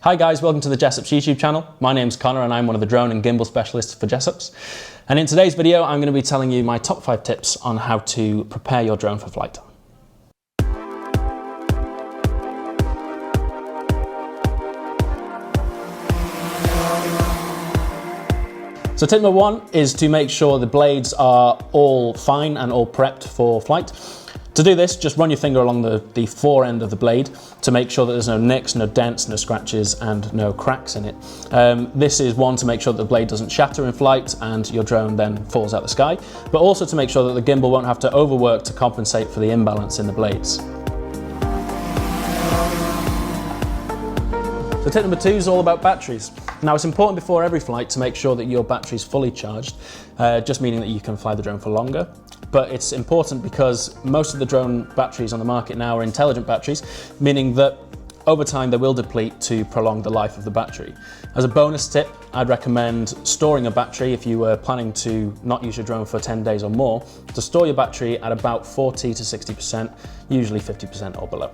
Hi guys, welcome to the Jessops YouTube channel. My name's Connor and I'm one of the drone and gimbal specialists for Jessops. And in today's video, I'm going to be telling you my top 5 tips on how to prepare your drone for flight. So tip number 1 is to make sure the blades are all fine and all prepped for flight. To do this, just run your finger along the fore end of the blade to make sure that there's no nicks, no dents, no scratches and no cracks in it. This is one to make sure that the blade doesn't shatter in flight and your drone then falls out the sky, but also to make sure that the gimbal won't have to overwork to compensate for the imbalance in the blades. So tip number 2 is all about batteries. Now it's important before every flight to make sure that your battery's fully charged, just meaning that you can fly the drone for longer. But it's important because most of the drone batteries on the market now are intelligent batteries, meaning that over time they will deplete to prolong the life of the battery. As a bonus tip, I'd recommend storing a battery if you were planning to not use your drone for 10 days or more, to store your battery at about 40 to 60%, usually 50% or below.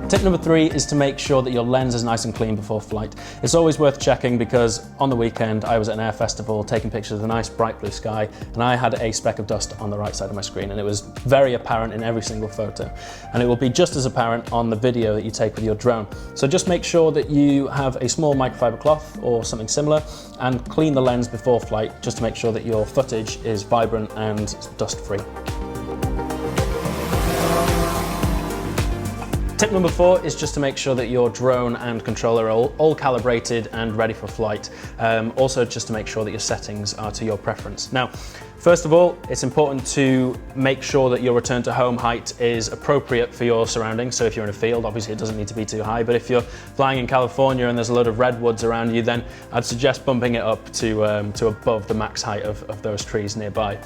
Tip number 3 is to make sure that your lens is nice and clean before flight. It's always worth checking because on the weekend I was at an air festival taking pictures of the nice bright blue sky and I had a speck of dust on the right side of my screen and it was very apparent in every single photo. And it will be just as apparent on the video that you take with your drone. So just make sure that you have a small microfiber cloth or something similar and clean the lens before flight just to make sure that your footage is vibrant and dust-free. Tip number 4 is just to make sure that your drone and controller are all calibrated and ready for flight. Also just to make sure that your settings are to your preference. Now, first of all, it's important to make sure that your return to home height is appropriate for your surroundings. So if you're in a field, obviously it doesn't need to be too high, but if you're flying in California and there's a load of redwoods around you, then I'd suggest bumping it up to above the max height of those trees nearby.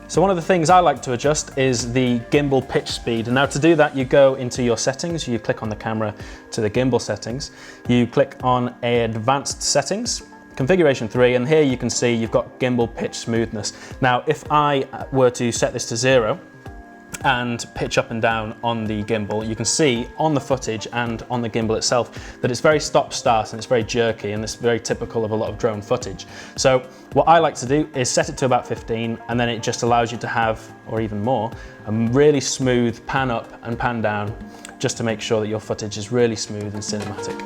So one of the things I like to adjust is the gimbal pitch speed. And now to do that, you go into your settings, you click on the camera to the gimbal settings, you click on advanced settings, configuration 3, and here you can see you've got gimbal pitch smoothness. Now, if I were to set this to 0, and pitch up and down on the gimbal, you can see on the footage and on the gimbal itself that it's very stop-start and it's very jerky, and it's very typical of a lot of drone footage. So what I like to do is set it to about 15 and then it just allows you to have, or even more, a really smooth pan up and pan down just to make sure that your footage is really smooth and cinematic.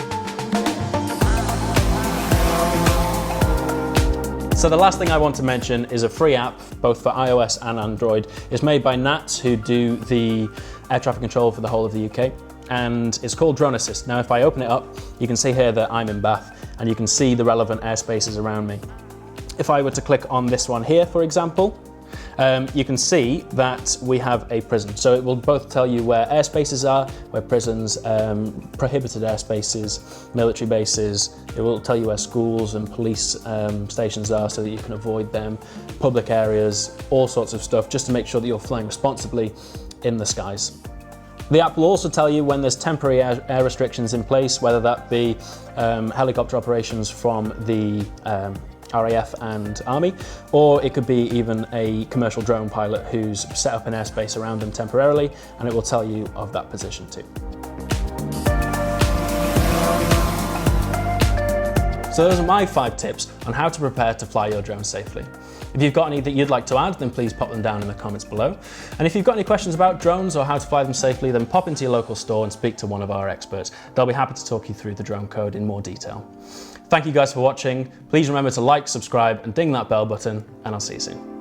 So the last thing I want to mention is a free app, both for iOS and Android. It's made by Nats, who do the air traffic control for the whole of the UK, and it's called Drone Assist. Now, if I open it up, you can see here that I'm in Bath, and you can see the relevant airspaces around me. If I were to click on this one here, for example, you can see that we have a prison. So it will both tell you where airspaces are, where prisons, prohibited airspaces, military bases. It will tell you where schools and police stations are so that you can avoid them, public areas, all sorts of stuff, just to make sure that you're flying responsibly in the skies. The app will also tell you when there's temporary air restrictions in place, whether that be helicopter operations from the RAF and Army, or it could be even a commercial drone pilot who's set up an airspace around them temporarily, and it will tell you of that position too. So those are my 5 tips on how to prepare to fly your drone safely. If you've got any that you'd like to add, then please pop them down in the comments below. And if you've got any questions about drones or how to fly them safely, then pop into your local store and speak to one of our experts. They'll be happy to talk you through the drone code in more detail. Thank you guys for watching. Please remember to like, subscribe, and ding that bell button, and I'll see you soon.